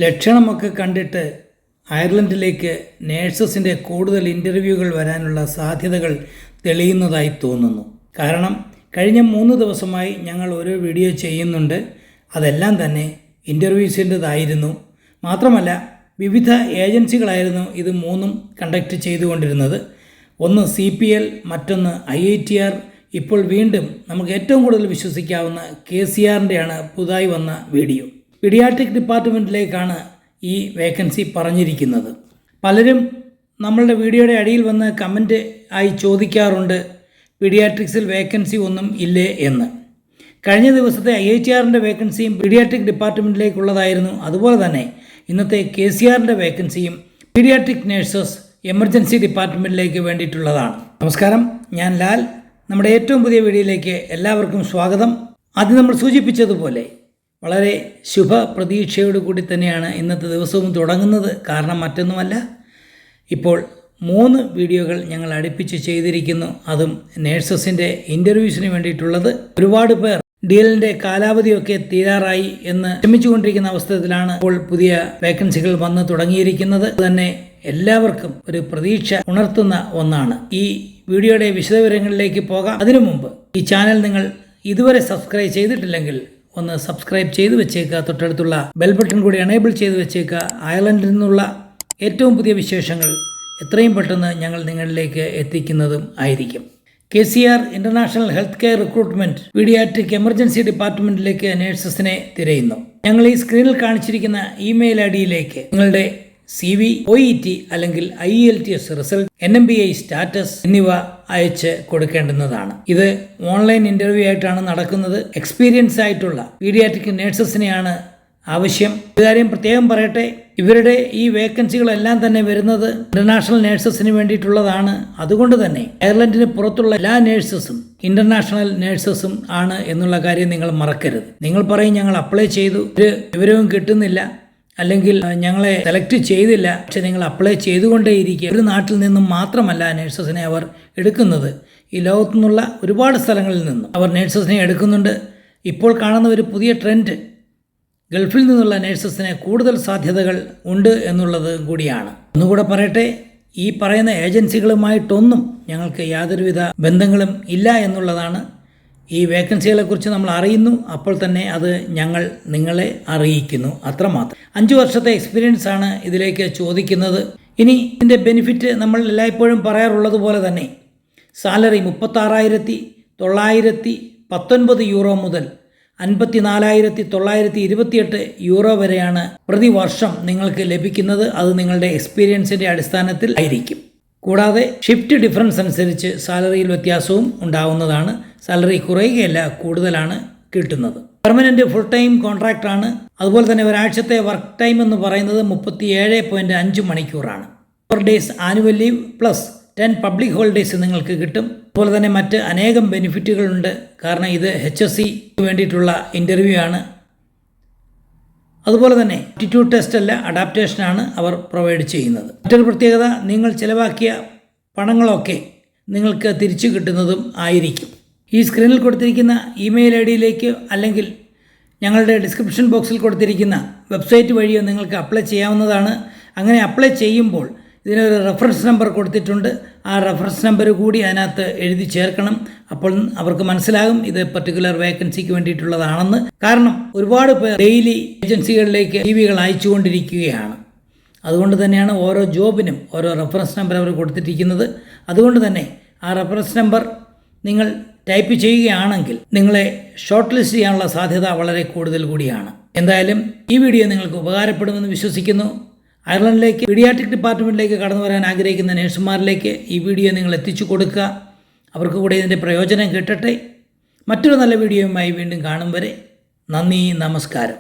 ലക്ഷണമൊക്കെ കണ്ടിട്ട് അയർലൻഡിലേക്ക് നേഴ്സസിൻ്റെ കൂടുതൽ ഇൻ്റർവ്യൂകൾ വരാനുള്ള സാധ്യതകൾ തെളിയുന്നതായി തോന്നുന്നു. കാരണം കഴിഞ്ഞ 3 ദിവസമായി ഞങ്ങൾ ഓരോ വീഡിയോ ചെയ്യുന്നുണ്ട്. അതെല്ലാം തന്നെ ഇൻ്റർവ്യൂസിൻ്റെതായിരുന്നു. മാത്രമല്ല വിവിധ ഏജൻസികളായിരുന്നു ഇത് 3ഉം കണ്ടക്ട് ചെയ്തുകൊണ്ടിരുന്നത്. ഒന്ന് CPL, മറ്റൊന്ന് IITR, ഇപ്പോൾ വീണ്ടും നമുക്ക് ഏറ്റവും കൂടുതൽ വിശ്വസിക്കാവുന്ന KCRൻ്റെയാണ് പുതുതായി വന്ന വീഡിയോ. പീഡിയാട്രിക് ഡിപ്പാർട്ട്മെൻറ്റിലേക്കാണ് ഈ വേക്കൻസി പറഞ്ഞിരിക്കുന്നത്. പലരും നമ്മളുടെ വീഡിയോയുടെ അടിയിൽ വന്ന് കമൻറ്റ് ആയി ചോദിക്കാറുണ്ട്, പീഡിയാട്രിക്സിൽ വേക്കൻസി ഒന്നും ഇല്ലേ എന്ന്. കഴിഞ്ഞ ദിവസത്തെ IITRൻ്റെ വേക്കൻസിയും പീഡിയാട്രിക് ഡിപ്പാർട്ട്മെൻറ്റിലേക്കുള്ളതായിരുന്നു. അതുപോലെ തന്നെ ഇന്നത്തെ KCRൻ്റെ വേക്കൻസിയും പീഡിയാട്രിക് നേഴ്സസ് എമർജൻസി ഡിപ്പാർട്ട്മെൻറ്റിലേക്ക് വേണ്ടിയിട്ടുള്ളതാണ്. നമസ്കാരം, ഞാൻ ലാൽ. നമ്മുടെ ഏറ്റവും പുതിയ വീഡിയോയിലേക്ക് എല്ലാവർക്കും സ്വാഗതം. ആദ്യം നമ്മൾ സൂചിപ്പിച്ചതുപോലെ വളരെ ശുഭ പ്രതീക്ഷയോടുകൂടി തന്നെയാണ് ഇന്നത്തെ ദിവസവും തുടങ്ങുന്നത്. കാരണം മറ്റൊന്നുമല്ല, ഇപ്പോൾ 3 വീഡിയോകൾ ഞങ്ങൾ അടുപ്പിച്ച് ചെയ്തിരിക്കുന്നു. അതും നേഴ്സസിൻ്റെ ഇൻ്റർവ്യൂസിന് വേണ്ടിയിട്ടുള്ളത്. ഒരുപാട് പേർ DLൻ്റെ കാലാവധിയൊക്കെ തീരാറായി എന്ന് ശ്രമിച്ചുകൊണ്ടിരിക്കുന്ന അവസരത്തിലാണ് ഇപ്പോൾ പുതിയ വേക്കൻസികൾ വന്ന് തുടങ്ങിയിരിക്കുന്നത്. തന്നെ എല്ലാവർക്കും ഒരു പ്രതീക്ഷ ഉണർത്തുന്ന ഒന്നാണ്. ഈ വീഡിയോയുടെ വിശദവിവരങ്ങളിലേക്ക് പോകാം. അതിനു മുമ്പ് ഈ ചാനൽ നിങ്ങൾ ഇതുവരെ സബ്സ്ക്രൈബ് ചെയ്തിട്ടില്ലെങ്കിൽ ഒന്ന് സബ്സ്ക്രൈബ് ചെയ്തു വെച്ചേക്കുക. തൊട്ടടുത്തുള്ള ബെൽ ബട്ടൺ കൂടി എനേബിൾ ചെയ്ത് വെച്ചേക്കുക. അയർലൻഡിൽ നിന്നുള്ള ഏറ്റവും പുതിയ വിശേഷങ്ങൾ എത്രയും പെട്ടെന്ന് ഞങ്ങൾ നിങ്ങളിലേക്ക് എത്തിക്കുന്നതും ആയിരിക്കും. KCR international health care recruitment paediatric emergency ഡിപ്പാർട്ട്മെൻറ്റിലേക്ക് നേഴ്സസിനെ തിരയുന്നു. ഞങ്ങൾ ഈ സ്ക്രീനിൽ കാണിച്ചിരിക്കുന്ന ഇമെയിൽ IDയിലേക്ക് നിങ്ങളുടെ CV, OET അല്ലെങ്കിൽ IELTS റിസൾട്ട്, NMBI സ്റ്റാറ്റസ് എന്നിവ അയച്ച് കൊടുക്കേണ്ടുന്നതാണ്. ഇത് ഓൺലൈൻ ഇൻ്റർവ്യൂ ആയിട്ടാണ് നടക്കുന്നത്. എക്സ്പീരിയൻസ് ആയിട്ടുള്ള പീഡിയാട്രിക് നേഴ്സസിനെയാണ് ആവശ്യം. ഒരു കാര്യം പ്രത്യേകം പറയട്ടെ, ഇവരുടെ ഈ വേക്കൻസികളെല്ലാം തന്നെ വരുന്നത് ഇന്റർനാഷണൽ നേഴ്സസിന് വേണ്ടിയിട്ടുള്ളതാണ്. അതുകൊണ്ട് തന്നെ അയർലൻഡിന് പുറത്തുള്ള എല്ലാ നേഴ്സസും ഇന്റർനാഷണൽ നേഴ്സസും ആണ് എന്നുള്ള കാര്യം നിങ്ങൾ മറക്കരുത്. നിങ്ങൾ പറയും ഞങ്ങൾ അപ്ലൈ ചെയ്തു, ഒരു വിവരവും കിട്ടുന്നില്ല, അല്ലെങ്കിൽ ഞങ്ങളെ സെലക്ട് ചെയ്തില്ല. പക്ഷെ നിങ്ങൾ അപ്ലൈ ചെയ്തുകൊണ്ടേയിരിക്കുക. ഒരു നാട്ടിൽ നിന്നും മാത്രമല്ല നേഴ്സസിനെ അവർ എടുക്കുന്നത്. ഈ ലോകത്തു നിന്നുള്ള ഒരുപാട് സ്ഥലങ്ങളിൽ നിന്നും അവർ നേഴ്സസിനെ എടുക്കുന്നുണ്ട്. ഇപ്പോൾ കാണുന്ന ഒരു പുതിയ ട്രെൻഡ്, ഗൾഫിൽ നിന്നുള്ള നേഴ്സസിന് കൂടുതൽ സാധ്യതകൾ ഉണ്ട് എന്നുള്ളത് കൂടിയാണ്. ഒന്നുകൂടെ പറയട്ടെ, ഈ പറയുന്ന ഏജൻസികളുമായിട്ടൊന്നും ഞങ്ങൾക്ക് യാതൊരുവിധ ബന്ധങ്ങളും ഇല്ല എന്നുള്ളതാണ്. ഈ വേക്കൻസികളെക്കുറിച്ച് നമ്മൾ അറിയുന്നു, അപ്പോൾ തന്നെ അത് ഞങ്ങൾ നിങ്ങളെ അറിയിക്കുന്നു, അത്രമാത്രം. 5 വർഷത്തെ എക്സ്പീരിയൻസ് ആണ് ഇതിലേക്ക് ചോദിക്കുന്നത്. ഇനി ഇതിൻ്റെ ബെനിഫിറ്റ് നമ്മൾ എല്ലായ്പ്പോഴും പറയാറുള്ളത് പോലെ തന്നെ സാലറി 36,919 യൂറോ മുതൽ 54,928 യൂറോ വരെയാണ് പ്രതിവർഷം നിങ്ങൾക്ക് ലഭിക്കുന്നത്. അത് നിങ്ങളുടെ എക്സ്പീരിയൻസിൻ്റെ അടിസ്ഥാനത്തിൽ ആയിരിക്കും. കൂടാതെ ഷിഫ്റ്റ് ഡിഫറൻസ് അനുസരിച്ച് സാലറിയിൽ വ്യത്യാസവും ഉണ്ടാവുന്നതാണ്. സാലറി കുറയുകയല്ല, കൂടുതലാണ് കിട്ടുന്നത്. പെർമനൻറ്റ് ഫുൾ ടൈം കോൺട്രാക്റ്റ് ആണ്. അതുപോലെ തന്നെ ഒരാഴ്ചത്തെ വർക്ക് ടൈം എന്ന് പറയുന്നത് 37.5 മണിക്കൂറാണ്. 4 days annual leave plus 10 public holidays നിങ്ങൾക്ക് കിട്ടും. അതുപോലെ തന്നെ മറ്റ് അനേകം ബെനിഫിറ്റുകളുണ്ട്. കാരണം ഇത് HSC വേണ്ടിയിട്ടുള്ള ഇൻ്റർവ്യൂ ആണ്. അതുപോലെ തന്നെ ആപ്റ്റിറ്റ്യൂഡ് ടെസ്റ്റ് അല്ല, അഡാപ്റ്റേഷനാണ് അവർ പ്രൊവൈഡ് ചെയ്യുന്നത്. മറ്റൊരു പ്രത്യേകത, നിങ്ങൾ ചിലവാക്കിയ പണങ്ങളൊക്കെ നിങ്ങൾക്ക് തിരിച്ചു കിട്ടുന്നതും ആയിരിക്കും. ഈ സ്ക്രീനിൽ കൊടുത്തിരിക്കുന്ന ഇമെയിൽ IDയിലേക്ക് അല്ലെങ്കിൽ ഞങ്ങളുടെ ഡിസ്ക്രിപ്ഷൻ ബോക്സിൽ കൊടുത്തിരിക്കുന്ന വെബ്സൈറ്റ് വഴിയോ നിങ്ങൾക്ക് അപ്ലൈ ചെയ്യാവുന്നതാണ്. അങ്ങനെ അപ്ലൈ ചെയ്യുമ്പോൾ ഇതിനൊരു റെഫറൻസ് നമ്പർ കൊടുത്തിട്ടുണ്ട്. ആ റെഫറൻസ് നമ്പർ കൂടി അതിനകത്ത് എഴുതി ചേർക്കണം. അപ്പോൾ അവർക്ക് മനസ്സിലാകും ഇത് പർട്ടിക്കുലർ വേക്കൻസിക്ക് വേണ്ടിയിട്ടുള്ളതാണെന്ന്. കാരണം ഒരുപാട് പേർ ഡെയിലി ഏജൻസികളിലേക്ക് CVകൾ അയച്ചുകൊണ്ടിരിക്കുകയാണ്. അതുകൊണ്ട് തന്നെയാണ് ഓരോ ജോബിനും ഓരോ റെഫറൻസ് നമ്പർ അവർ കൊടുത്തിരിക്കുന്നത്. അതുകൊണ്ട് തന്നെ ആ റെഫറൻസ് നമ്പർ നിങ്ങൾ ടൈപ്പ് ചെയ്യുകയാണെങ്കിൽ നിങ്ങളെ ഷോർട്ട് ലിസ്റ്റ് ചെയ്യാനുള്ള സാധ്യത വളരെ കൂടുതൽ കൂടിയാണ്. എന്തായാലും ഈ വീഡിയോ നിങ്ങൾക്ക് ഉപകാരപ്പെടുമെന്ന് വിശ്വസിക്കുന്നു. അയർലൻഡിലേക്ക് പീഡിയാട്രിക് ഡിപ്പാർട്ട്മെൻറ്റിലേക്ക് കടന്നു വരാൻ ആഗ്രഹിക്കുന്ന നേഴ്സുമാരിലേക്ക് ഈ വീഡിയോ നിങ്ങൾ എത്തിച്ചു കൊടുക്കുക. അവർക്ക് കൂടെ ഇതിൻ്റെ പ്രയോജനം കിട്ടട്ടെ. മറ്റൊരു നല്ല വീഡിയോയുമായി വീണ്ടും കാണും വരെ നന്ദി, നമസ്കാരം.